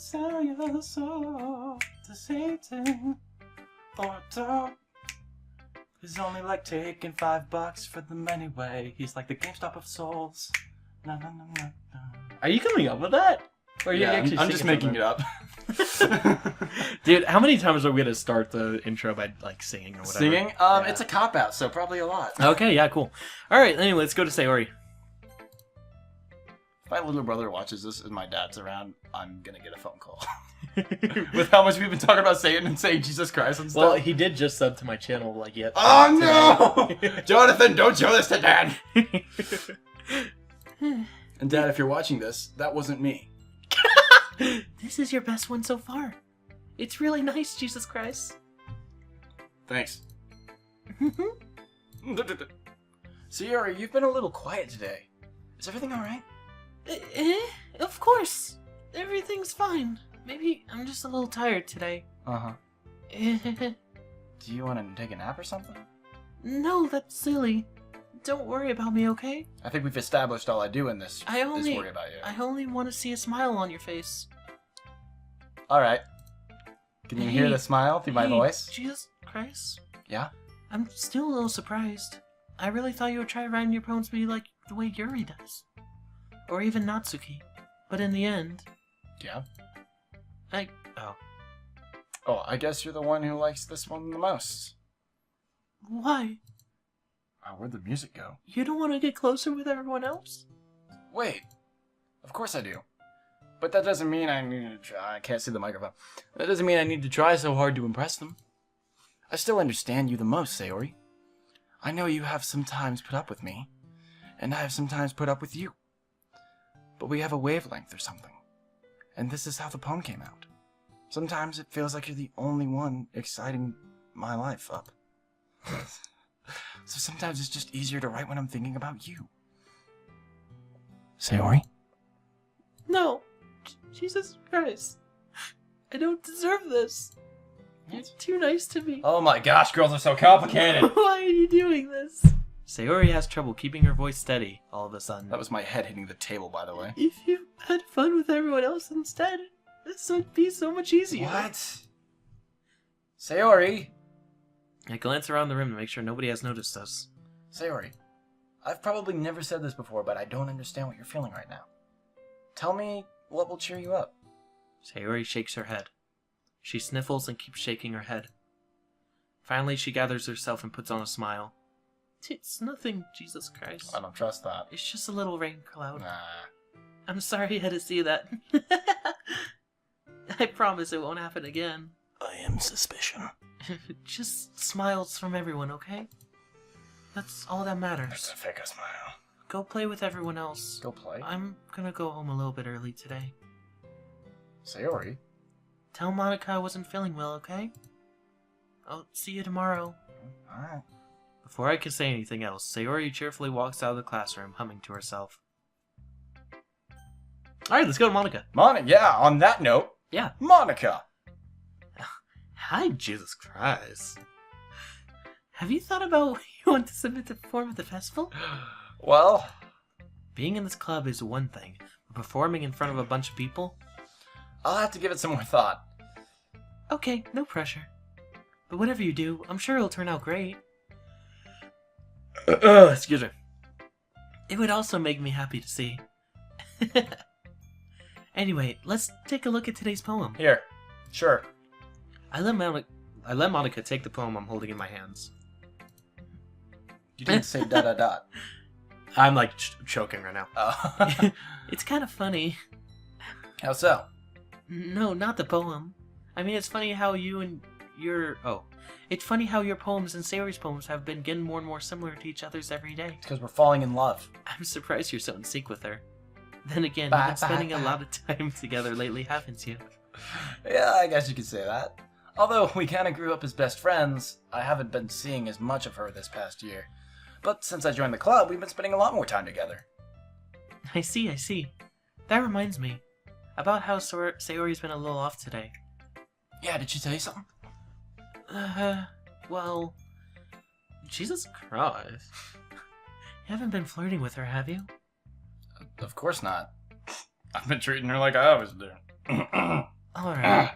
sell your soul to Satan for a dog. He's only like taking $5 for them anyway. He's like the GameStop of souls. No, no, no, no, no. Are you coming up with that? Or are you actually I'm just making it up. Dude, how many times are we gonna start the intro by like singing or whatever? Singing? Yeah. It's a cop-out, so probably a lot. Okay, yeah, cool. Alright, anyway, let's go to Sayori. If my little brother watches this and my dad's around, I'm gonna get a phone call. With how much we've been talking about Satan and saying Jesus Christ and stuff. Well, he did just sub to my channel, like, yet. Oh no! Jonathan, don't show this to Dad! And Dad, if you're watching this, that wasn't me. This is your best one so far. It's really nice, Jesus Christ. Thanks. Sayori, you've been a little quiet today. Is everything alright? Of course. Everything's fine. Maybe I'm just a little tired today. Uh-huh. Do you want to take a nap or something? No, that's silly. Don't worry about me, okay? I think we've established all I do in this is worry about you. I only want to see a smile on your face. Alright. Can you hear the smile through my voice? Jesus Christ. Yeah? I'm still a little surprised. I really thought you would try writing your poems to be like the way Yuri does. Or even Natsuki. But in the end... Yeah? Oh, I guess you're the one who likes this one the most. why? Where'd the music go? You don't want to get closer with everyone else? Wait. Of course I do. But that doesn't mean I need to try. I can't see the microphone. That doesn't mean I need to try so hard to impress them. I still understand you the most, Sayori. I know you have sometimes put up with me, and I have sometimes put up with you. But we have a wavelength or something. And this is how the poem came out. Sometimes it feels like you're the only one exciting my life up. So sometimes it's just easier to write when I'm thinking about you. Sayori? No. Jesus Christ. I don't deserve this. You're too nice to me. Oh my gosh, girls are so complicated. Why are you doing this? Sayori has trouble keeping her voice steady all of a sudden. That was my head hitting the table, by the way. If you had fun with everyone else instead, this would be so much easier. What? Sayori? I glance around the room to make sure nobody has noticed us. Sayori, I've probably never said this before, but I don't understand what you're feeling right now. Tell me what will cheer you up. Sayori shakes her head. She sniffles and keeps shaking her head. Finally, she gathers herself and puts on a smile. It's nothing, Jesus Christ. I don't trust that. It's just a little rain cloud. Nah. I'm sorry you had to see that. I promise it won't happen again. I am suspicion. Just smiles from everyone, okay? That's all that matters. There's a fake smile. Go play with everyone else. Go play? I'm gonna go home a little bit early today. Sayori? Tell Monica I wasn't feeling well, okay? I'll see you tomorrow. Alright. Before I can say anything else, Sayori cheerfully walks out of the classroom, humming to herself. Alright, let's go to Monica. Monica, yeah, on that note. Yeah. Monica! Hi, Jesus Christ. Have you thought about what you want to submit to perform at the festival? Well... Being in this club is one thing, but performing in front of a bunch of people? I'll have to give it some more thought. Okay, no pressure. But whatever you do, I'm sure it'll turn out great. Excuse me. It would also make me happy to see. Anyway, let's take a look at today's poem. Here. Sure. I let Monica take the poem I'm holding in my hands. You didn't say dot. I'm like choking right now. Oh. It's kind of funny. How so? No, not the poem. I mean, it's funny how it's funny how your poems and Sayori's poems have been getting more and more similar to each other's every day. It's because we're falling in love. I'm surprised you're so in sync with her. Then again, you've been spending a lot of time together lately, haven't you? Yeah, I guess you could say that. Although we kind of grew up as best friends, I haven't been seeing as much of her this past year. But since I joined the club, we've been spending a lot more time together. I see. That reminds me. About how Sayori's been a little off today. Yeah, did she tell you something? Well... Jesus Christ. You haven't been flirting with her, have you? Of course not. I've been treating her like I always do. Alright.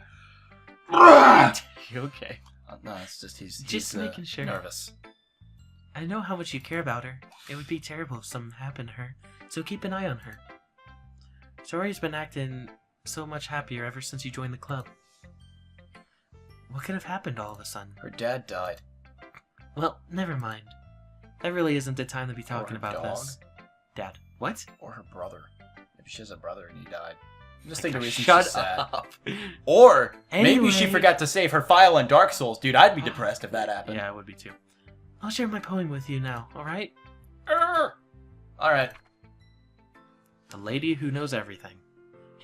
You okay? No, it's just he's Making sure. nervous. I know how much you care about her. It would be terrible if something happened to her, so keep an eye on her. Saori's been acting so much happier ever since you joined the club. What could have happened all of a sudden? Her dad died. Well, never mind. That really isn't the time to be Or talking her about dog. this. Dad. What? Or her brother. Maybe she has a brother and he died. Just think the reason Shut she's sad. up. Or maybe she Anyway. forgot to save her file on Dark Souls. Dude, I'd be depressed if that happened. Yeah, I would be too. I'll share my poem with you now, alright? Alright. The Lady Who Knows Everything.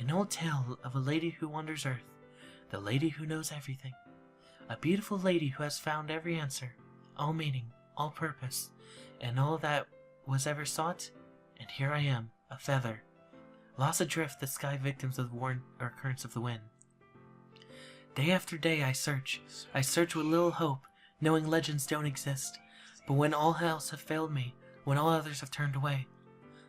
An old tale of a lady who wanders Earth. The lady who knows everything. A beautiful lady who has found every answer, all meaning, all purpose, and all that was ever sought. And here I am, a feather, lost adrift the sky, victims of the warm or currents of the wind. Day after day I search with little hope, knowing legends don't exist. But when all else have failed me, when all others have turned away,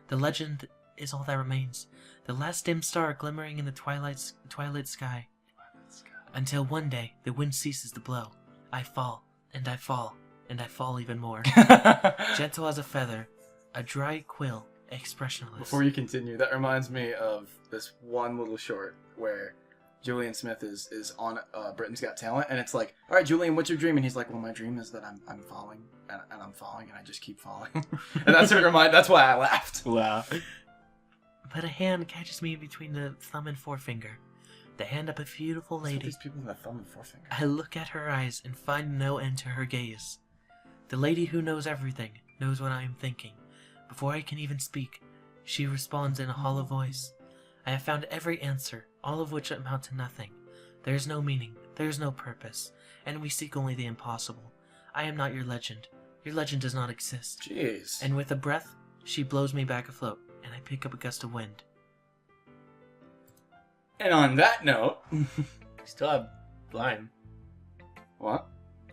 the legend is all that remains, the last dim star glimmering in the twilight sky. Until one day the wind ceases to blow. I fall, and I fall, and I fall even more. Gentle as a feather, a dry quill, expressionless. Before you continue, that reminds me of this one little short where Julian Smith is on Britain's Got Talent, and it's like, all right, Julian, what's your dream? And he's like, well, my dream is that I'm falling, and I'm falling, and I just keep falling. And that's that's why I laughed. Wow. But a hand catches me between the thumb and forefinger. The hand of a beautiful What's with lady. these people with a thumb and forefinger. I look at her eyes and find no end to her gaze. The lady who knows everything knows what I am thinking. Before I can even speak, she responds in a hollow voice. I have found every answer, all of which amount to nothing. There is no meaning, there is no purpose, and we seek only the impossible. I am not your legend. Your legend does not exist. Jeez. And with a breath, she blows me back afloat, and I pick up a gust of wind. And on that note, Still have line. what?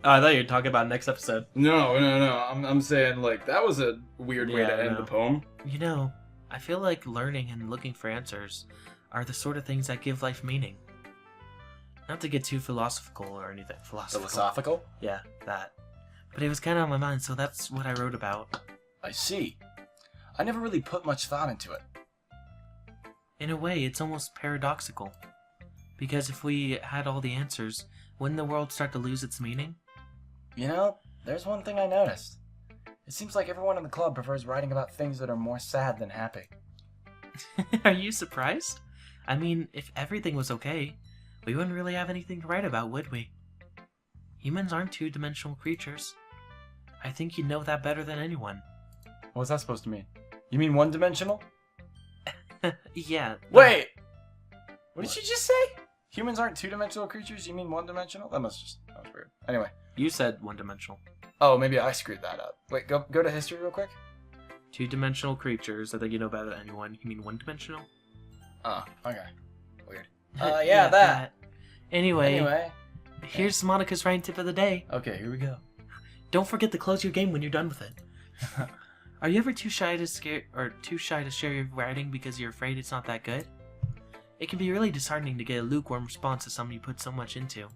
Oh, I thought you were talking about next episode. No. I'm saying like that was a weird way Yeah, to I end know. the poem. You know, I feel like learning and looking for answers are the sort of things that give life meaning. Not to get too philosophical or anything. Philosophical? Yeah, that. But it was kind of on my mind, so that's what I wrote about. I see. I never really put much thought into it. In a way, it's almost paradoxical. Because if we had all the answers, wouldn't the world start to lose its meaning? You know, there's one thing I noticed. It seems like everyone in the club prefers writing about things that are more sad than happy. Are you surprised? I mean, if everything was okay, we wouldn't really have anything to write about, would we? Humans aren't two-dimensional creatures. I think you'd know that better than anyone. What's that supposed to mean? You mean one-dimensional? Yeah. Wait! What did you just say? Humans aren't two-dimensional creatures? You mean one-dimensional? That was weird. Anyway. You said one-dimensional. Oh, maybe I screwed that up. Wait, go to history real quick. Two-dimensional creatures, I think you know better than anyone. You mean one-dimensional? Oh, okay. Weird. Yeah, that. Anyway, here's Monica's writing tip of the day. Okay, here we go. Don't forget to close your game when you're done with it. Are you ever too shy to share your writing because you're afraid it's not that good? It can be really disheartening to get a lukewarm response to something you put so much into.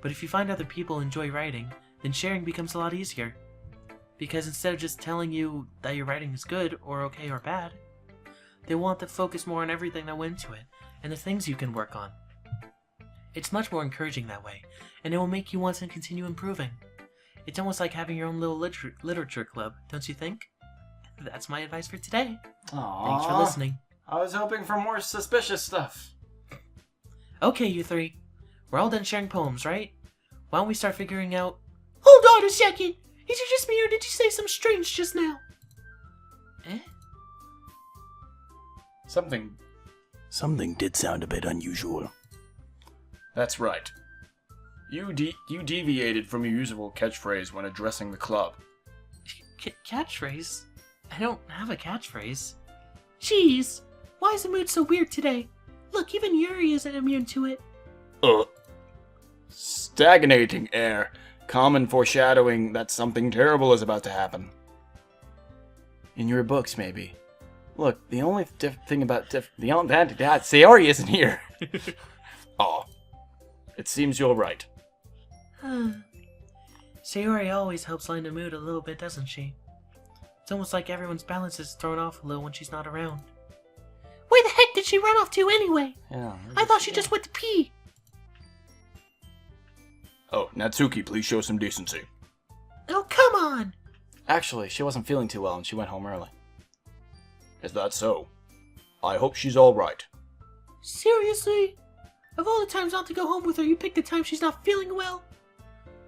But if you find other people enjoy writing, then sharing becomes a lot easier. Because instead of just telling you that your writing is good, or okay, or bad, they want to focus more on everything that went into it, and the things you can work on. It's much more encouraging that way, and it will make you want to continue improving. It's almost like having your own little literature club, don't you think? That's my advice for today. Aww. Thanks for listening. I was hoping for more suspicious stuff. Okay, you three. We're all done sharing poems, right? Why don't we start figuring out... Hold on a second! Is it just me or did you say something strange just now? Eh? Something did sound a bit unusual. That's right. You deviated from your usual catchphrase when addressing the club. Catchphrase? I don't have a catchphrase. Jeez, why is the mood so weird today? Look, even Yuri isn't immune to it. Stagnating air. Common foreshadowing that something terrible is about to happen. In your books, maybe. Look, the only thing about that Sayori isn't here. Oh, it seems you're right. Sayori always helps lighten the mood a little bit, doesn't she? It's almost like everyone's balance is thrown off a little when she's not around. Where the heck did she run off to anyway? Yeah. I thought she just went to pee. Oh, Natsuki, please show some decency. Oh, come on! Actually, she wasn't feeling too well and she went home early. Is that so? I hope she's alright. Seriously? Of all the times not to go home with her, you picked the time she's not feeling well?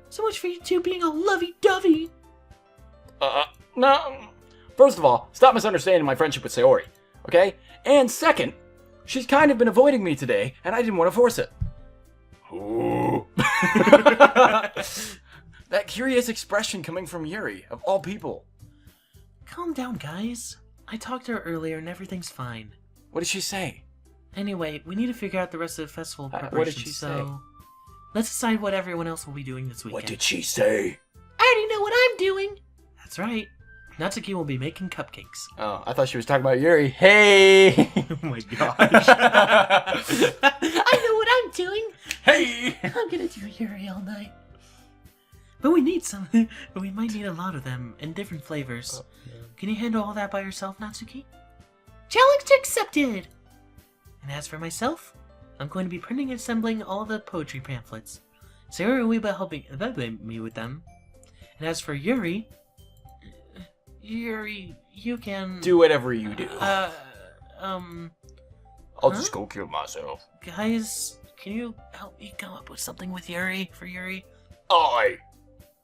So much for you two being all lovey-dovey. No. First of all, stop misunderstanding my friendship with Sayori, okay? And second, she's kind of been avoiding me today, and I didn't want to force it. Ooh. That curious expression coming from Yuri, of all people. Calm down, guys. I talked to her earlier and everything's fine. What did she say? Anyway, we need to figure out the rest of the festival What did preparations, she so... say? Let's decide what everyone else will be doing this weekend. What did she say? I already know what I'm doing! That's right. Natsuki will be making cupcakes. Oh, I thought she was talking about Yuri. Hey! Oh my gosh. I know what I'm doing! Hey! I'm gonna do Yuri all night. But we need some. But we might need a lot of them in different flavors. Can you handle all that by yourself, Natsuki? Challenge accepted! And as for myself, I'm going to be printing and assembling all the poetry pamphlets. Sarah will be helping me with them. And as for Yuri, you can Do whatever you do. I'll just go kill myself. guys, can you help me come up with something with Yuri for Yuri?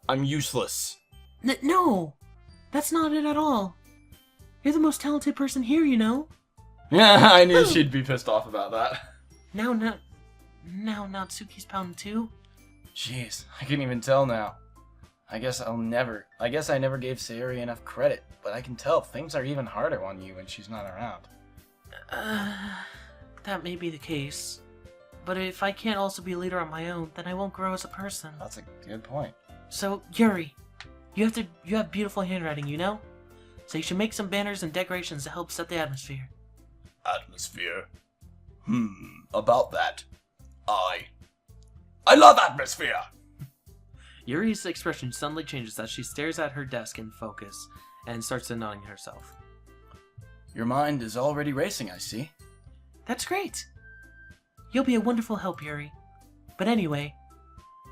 I'm useless. No, that's not it at all. You're the most talented person here, you know. Yeah, I knew she'd be pissed off about that. Now Natsuki's pound too. Jeez, I can even tell now. I guess I never gave Sayori enough credit, but I can tell things are even harder on you when she's not around. That may be the case. But if I can't also be a leader on my own, then I won't grow as a person. That's a good point. So, Yuri, you have beautiful handwriting, you know? So you should make some banners and decorations to help set the atmosphere. Atmosphere? About that. I love atmosphere! Yuri's expression suddenly changes as she stares at her desk in focus and starts to nodding herself. Your mind is already racing, I see. That's great! You'll be a wonderful help, Yuri. But anyway,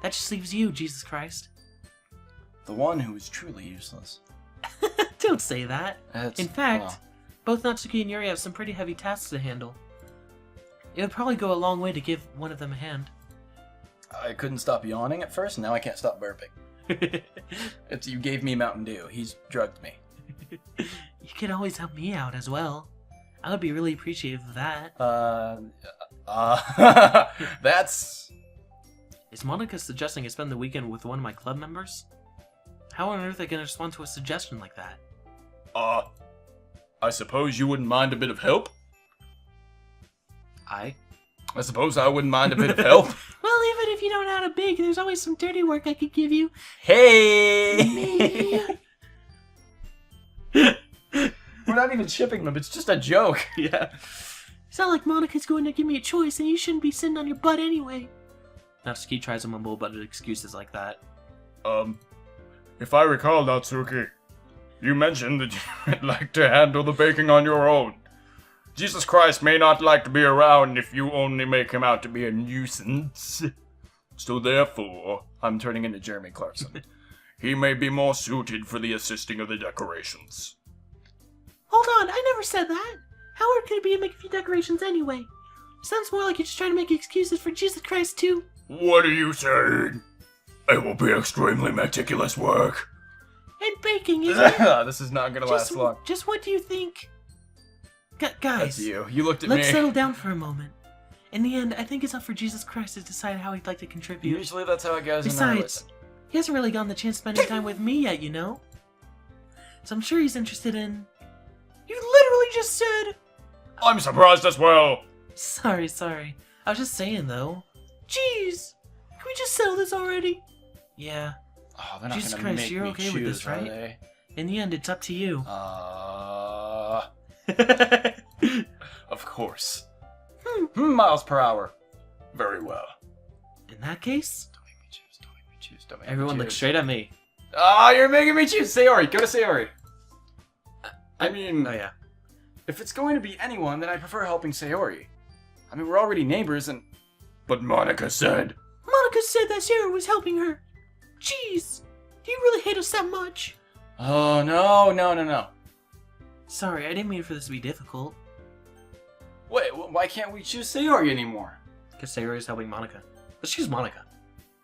that just leaves you, Jesus Christ. The one who is truly useless. Don't say that. In fact, well, both Natsuki and Yuri have some pretty heavy tasks to handle. It would probably go a long way to give one of them a hand. I couldn't stop yawning at first, and now I can't stop burping. You gave me Mountain Dew. He's drugged me. You could always help me out as well. I would be really appreciative of that. That's... Is Monica suggesting I spend the weekend with one of my club members? How on earth are they going to respond to a suggestion like that? I suppose you wouldn't mind a bit of help? I suppose I wouldn't mind a bit of help. Well, even if you don't know how to bake, there's always some dirty work I could give you. Hey! We're not even shipping them, it's just a joke. Yeah. It's not like Monica's going to give me a choice, and you shouldn't be sitting on your butt anyway. Natsuki tries to mumble about excuses like that. If I recall, Natsuki, you mentioned that you'd like to handle the baking on your own. Jesus Christ may not like to be around if you only make him out to be a nuisance. So therefore, I'm turning into Jeremy Clarkson. he may be more suited for the assisting of the decorations. Hold on, I never said that. How hard could it be to make a few decorations anyway? Sounds more like you're just trying to make excuses for Jesus Christ too. What are you saying? It will be extremely meticulous work. And baking, isn't it? This is not gonna last long. Just what do you think? Guys, That's you. You looked at me. let's settle down for a moment. In the end, I think it's up for Jesus Christ to decide how he'd like to contribute. Usually that's how it goes. Besides, he hasn't really gotten the chance to spend any time with me yet, you know? So I'm sure he's interested in... You literally just said... I'm surprised as well. Sorry. I was just saying, though. Jeez! Can we just settle this already? Yeah. Oh, they're not Jesus gonna Christ, make you're me okay choose, with this, are right? they? In the end, it's up to you. Of course. Miles per hour. Very well. In that case, Don't make me choose. Don't make me choose. Don't make me everyone choose. look straight at me. Oh, you're making me choose Sayori. Go to Sayori. I mean, Oh yeah. if it's going to be anyone, then I prefer helping Sayori. I mean, we're already neighbors, and But Monica said. Monica said that Sarah was helping her. Jeez, do you really hate us that much? oh no. Sorry, I didn't mean for this to be difficult. Wait, why can't we choose Sayori anymore? Because Sarah is helping Monica. Let's choose Monica.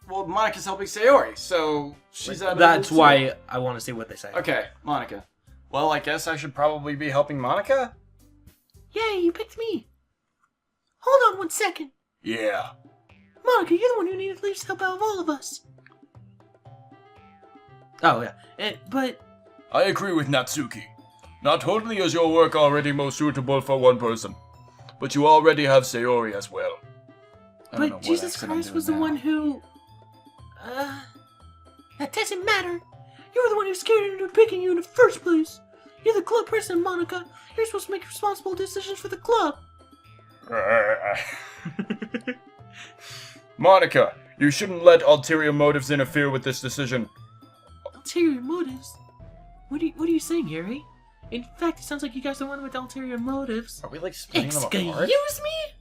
Well, Monica's helping Sayori, so she's out of That's the loop, why I want to see what they say. too. Okay, Monica. Well, I guess I should probably be helping Monica? Yay, you picked me. Hold on 1 second. Yeah. Monica, you're the one who needed leaves to help out of all of us. Oh, yeah. But I agree with Natsuki. Not only is your work already most suitable for one person, but you already have Sayori as well. I don't know But what Jesus accent I'm Christ doing was the now. one who... That doesn't matter. You were the one who scared her into picking you in the first place. You're the club president, Monica. You're supposed to make responsible decisions for the club. Monica, you shouldn't let ulterior motives interfere with this decision. Ulterior motives? What are you saying, Harry? In fact, it sounds like you guys are the one with ulterior motives. Are we like splitting them Excuse apart? me?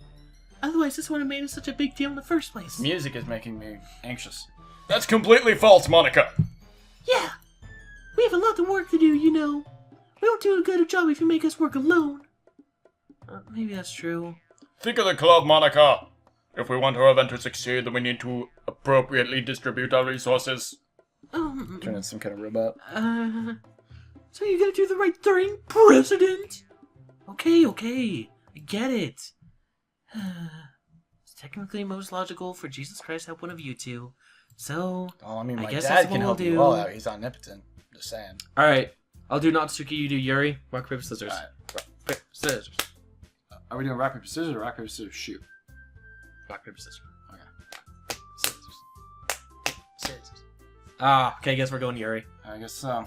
Otherwise, this wouldn't have made it such a big deal in the first place. Music is making me anxious. That's completely false, Monica. Yeah. We have a lot of work to do, you know. We don't do a good job if you make us work alone. Maybe that's true. Think of the club, Monica. If we want our event to succeed, then we need to appropriately distribute our resources. Turn into some kind of robot. So you're gonna do the right thing, President? Okay, I get it. It's technically most logical for Jesus Christ to help one of you two. So, Oh, I mean, I my guess dad that's can what help we'll you do. all out. He's omnipotent. Just saying. alright. I'll do Natsuki, you do Yuri. Rock, paper, scissors. Alright. Paper, scissors. Are we doing rock, paper, scissors or rock, paper, scissors, shoot? Rock, paper, scissors. Okay. Scissors. Ah, okay, I guess we're going Yuri. I guess so.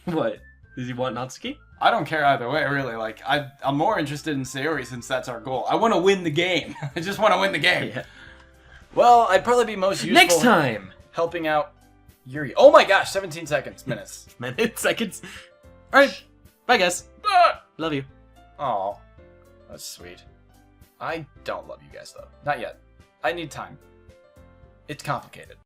What? Does he want Natsuki? I don't care either way, really. Like, I'm more interested in Sayori since that's our goal. I want to win the game. I just want to win the game. Yeah. Well, I'd probably be most useful Next time! helping out Yuri. Oh my gosh, 17 seconds, minutes. Minutes, seconds. Alright, bye guys. Ah! Love you. Oh, that's sweet. I don't love you guys though. Not yet. I need time. It's complicated.